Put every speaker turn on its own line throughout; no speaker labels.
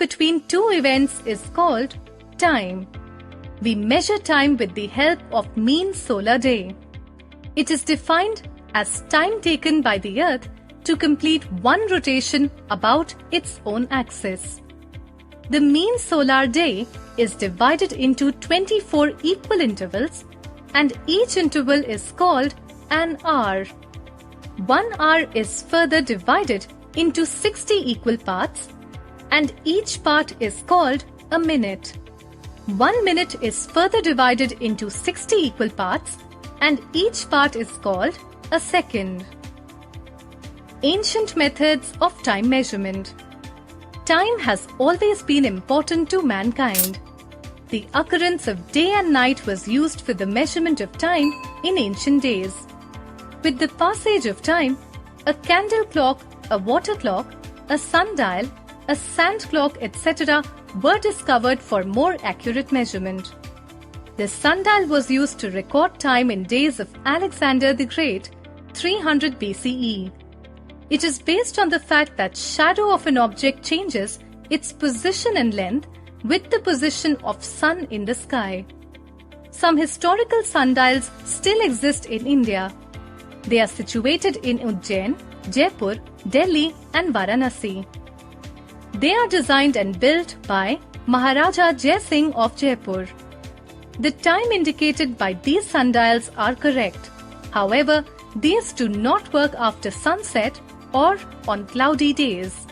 between two events is called time. We measure time with the help of mean solar day. It is defined as time taken by the Earth to complete one rotation about its own axis. The mean solar day is divided into 24 equal intervals, and each interval is called an hour. 1 hour is further divided into 60 equal parts, and each part is called a minute. 1 minute is further divided into 60 equal parts, and each part is called a second. Ancient methods of time measurement. Time has always been important to mankind. The occurrence of day and night was used for the measurement of time in ancient days. With the passage of time, a candle clock, a water clock, a sundial, a sand clock, etc. were discovered for more accurate measurement. The sundial was used to record time in days of Alexander the Great, 300 BCE. It is based on the fact that shadow of an object changes its position and length with the position of sun in the sky. Some historical sundials still exist in India. They are situated in Ujjain, Jaipur, Delhi and Varanasi. They are designed and built by Maharaja Jai Singh of Jaipur. The time indicated by these sundials are correct. However, these do not work after sunset or on cloudy days.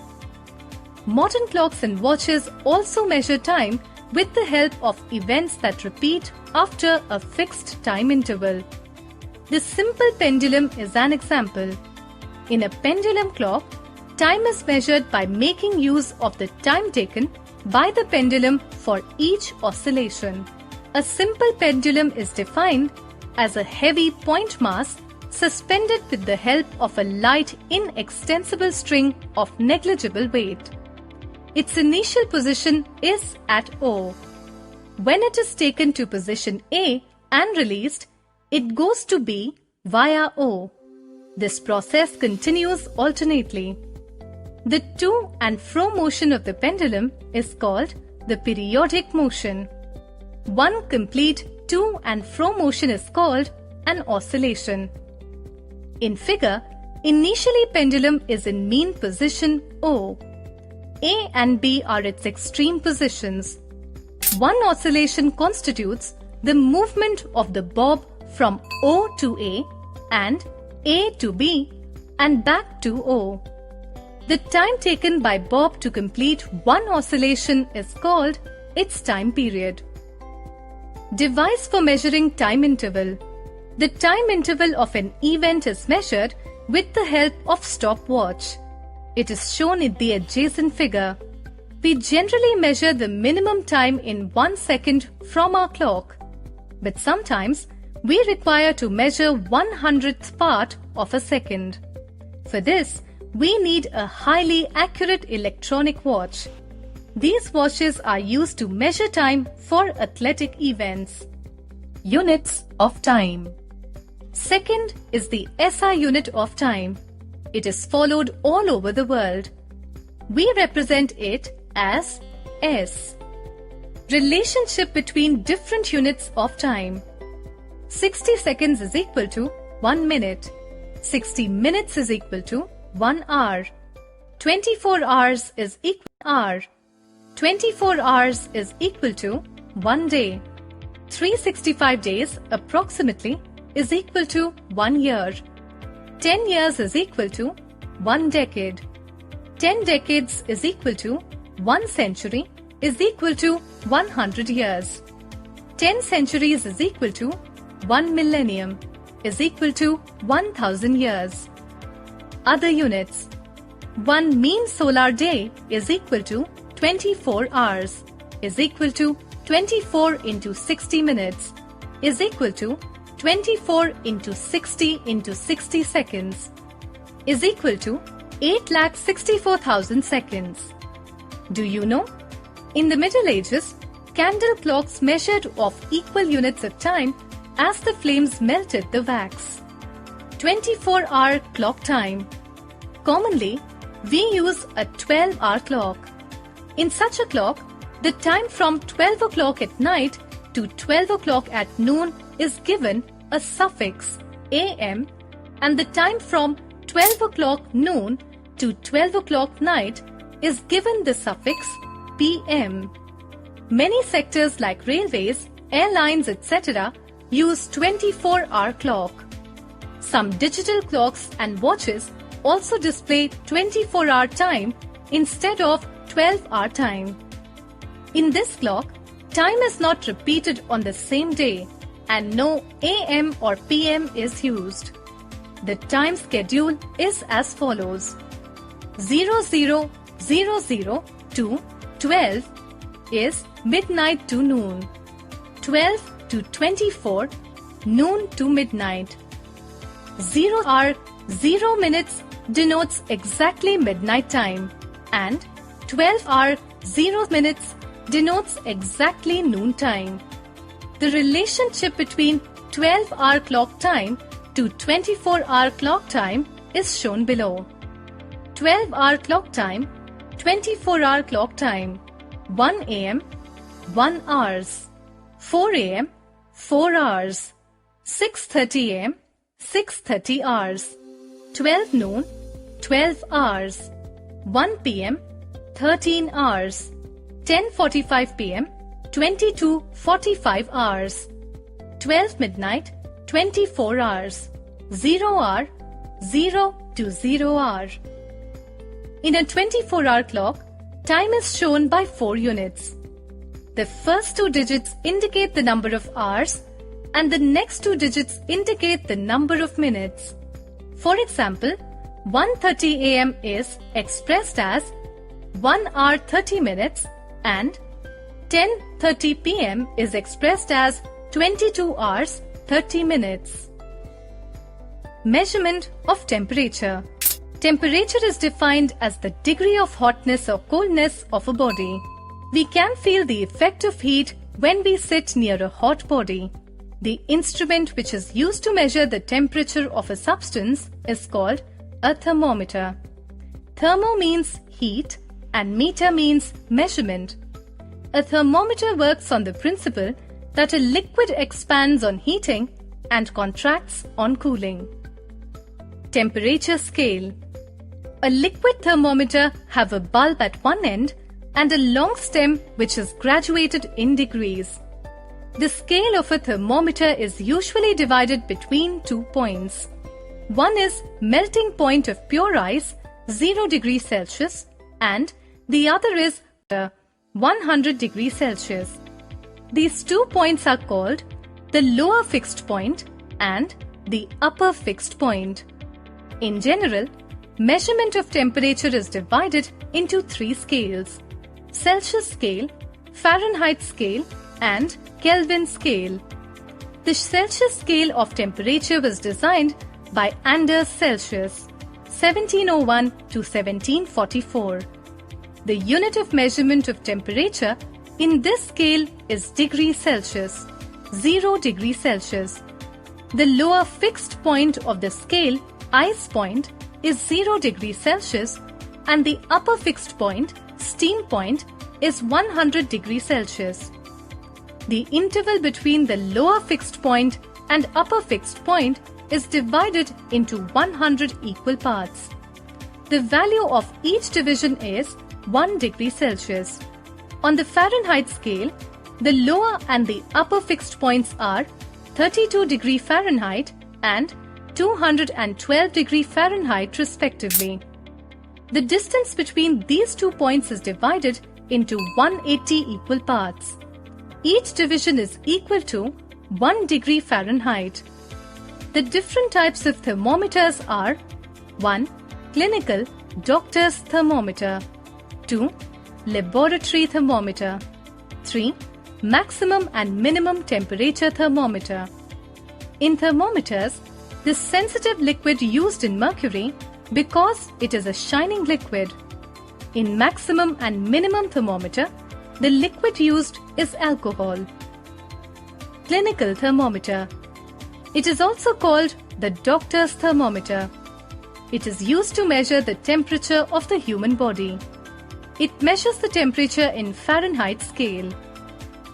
Modern clocks and watches also measure time with the help of events that repeat after a fixed time interval. The simple pendulum is an example. In a pendulum clock, time is measured by making use of the time taken by the pendulum for each oscillation. A simple pendulum is defined as a heavy point mass suspended with the help of a light, inextensible string of negligible weight. Its initial position is at O. When it is taken to position A and released, it goes to B via O. This process continues alternately. The to and fro motion of the pendulum is called the periodic motion. One complete to and fro motion is called an oscillation. In figure, initially pendulum is in mean position O. A and B are its extreme positions. One oscillation constitutes the movement of the bob from O to A and A to B and back to O. The time taken by bob to complete one oscillation is called its time period. Device for measuring time interval. The time interval of an event is measured with the help of stopwatch. It is shown in the adjacent figure. We generally measure the minimum time in 1 second from our clock, but sometimes we require to measure 1/100th part of a second. For this, we need a highly accurate electronic watch. These watches are used to measure time for athletic events. Units of time. Second is the SI unit of time. It is followed all over the world. We represent it as S. Relationship between different units of time. 60 seconds is equal to 1 minute. 60 minutes is equal to 1 hour. 24 hours is equal to an hour. 24 hours is equal to 1 day. 365 days approximately is equal to 1 year. 10 years is equal to 1 decade. 10 decades is equal to 1 century is equal to 100 years. 10 centuries is equal to 1 millennium is equal to 1000 years. Other units. 1 mean solar day is equal to 24 hours is equal to 24 into 60 minutes is equal to 24 into 60 into 60 seconds is equal to 8,64,000 seconds. Do you know? In the Middle Ages, candle clocks measured of equal units of time as the flames melted the wax. 24-hour clock time. Commonly, we use a 12-hour clock. In such a clock, the time from 12 o'clock at night to 12 o'clock at noon is given a suffix am, and the time from 12 o'clock noon to 12 o'clock night is given the suffix pm. Many sectors like railways, airlines, etc. use 24-hour clock. Some digital clocks and watches also display 24-hour time instead of 12-hour time. In this clock, time is not repeated on the same day and no AM or PM is used. The time schedule is as follows. 0000 to 12 is midnight to noon. 12 to 24, noon to midnight. 0 hour 0 minutes denotes exactly midnight time, and 12 hour 0 minutes denotes exactly noon time. The relationship between 12-hour clock time to 24-hour clock time is shown below. 12-hour clock time, 24-hour clock time, 1 am, 1 hours, 4 am, 4 hours, 6:30 am, 6:30 hours, 12 noon, 12 hours, 1 pm, 13 hours, 10:45 pm, 22:45 hours, 12 midnight, 24 hours, 0 hour, 0 to 0 hour. In a 24-hour clock, time is shown by 4 units. The first 2 digits indicate the number of hours and the next 2 digits indicate the number of minutes. For example, 1:30 am is expressed as 1 hour 30 minutes and 10:30 pm is expressed as 22 hours 30 minutes. Measurement of temperature. Temperature is defined as the degree of hotness or coldness of a body. We can feel the effect of heat when we sit near a hot body. The instrument which is used to measure the temperature of a substance is called a thermometer. Thermo means heat and meter means measurement. A thermometer works on the principle that a liquid expands on heating and contracts on cooling. Temperature scale. A liquid thermometer have a bulb at one end and a long stem which is graduated in degrees. The scale of a thermometer is usually divided between 2 points. One is melting point of pure ice, 0 degrees Celsius, and the other is 100 degrees Celsius. These 2 points are called the lower fixed point and the upper fixed point. In general, measurement of temperature is divided into 3 scales: Celsius scale, Fahrenheit scale, and Kelvin scale. The Celsius scale of temperature was designed by Anders Celsius, 1701 to 1744. The unit of measurement of temperature in this scale is degree Celsius, 0 degrees Celsius. The lower fixed point of the scale, ice point, is 0 degrees Celsius, and the upper fixed point, steam point, is 100 degrees Celsius. The interval between the lower fixed point and upper fixed point is divided into 100 equal parts. The value of each division is 1 degree Celsius. On the Fahrenheit scale, the lower and the upper fixed points are 32 degree Fahrenheit and 212 degree Fahrenheit respectively. The distance between these 2 points is divided into 180 equal parts. Each division is equal to 1 degree Fahrenheit. The different types of thermometers are: 1. Clinical doctor's thermometer. 2. Laboratory thermometer. 3. Maximum and minimum temperature thermometer. In thermometers, the sensitive liquid used in mercury because it is a shining liquid. In maximum and minimum thermometer, the liquid used is alcohol. Clinical thermometer. It is also called the doctor's thermometer. It is used to measure the temperature of the human body. It measures the temperature in Fahrenheit scale.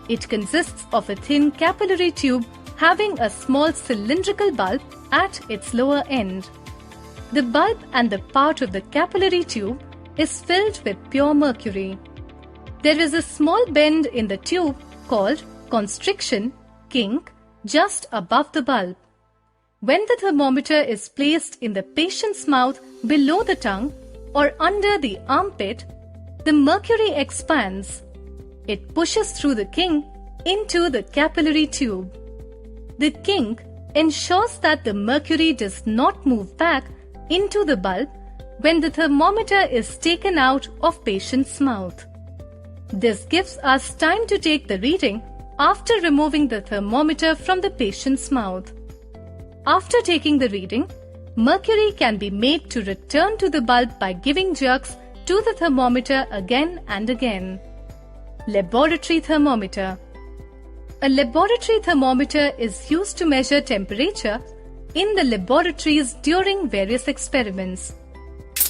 It consists of a thin capillary tube having a small cylindrical bulb at its lower end. The bulb and the part of the capillary tube is filled with pure mercury. There is a small bend in the tube called constriction, kink, just above the bulb. When the thermometer is placed in the patient's mouth below the tongue or under the armpit, the mercury expands. It pushes through the kink into the capillary tube. The kink ensures that the mercury does not move back into the bulb when the thermometer is taken out of patient's mouth. This gives us time to take the reading after removing the thermometer from the patient's mouth. After taking the reading, mercury can be made to return to the bulb by giving jerks to the thermometer again and again. Laboratory thermometer. A laboratory thermometer is used to measure temperature in the laboratories during various experiments.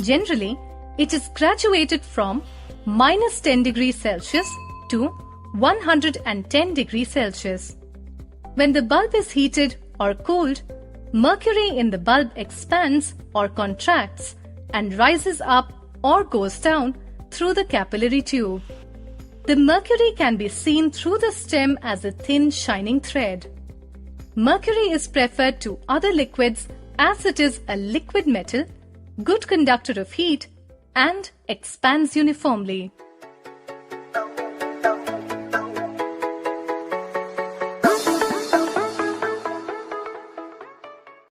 Generally, it is graduated from -10 degrees Celsius to 110 degrees Celsius. When the bulb is heated or cooled, mercury in the bulb expands or contracts and rises up or goes down through the capillary tube. The mercury can be seen through the stem as a thin shining thread. Mercury is preferred to other liquids as it is a liquid metal, good conductor of heat, and expands uniformly.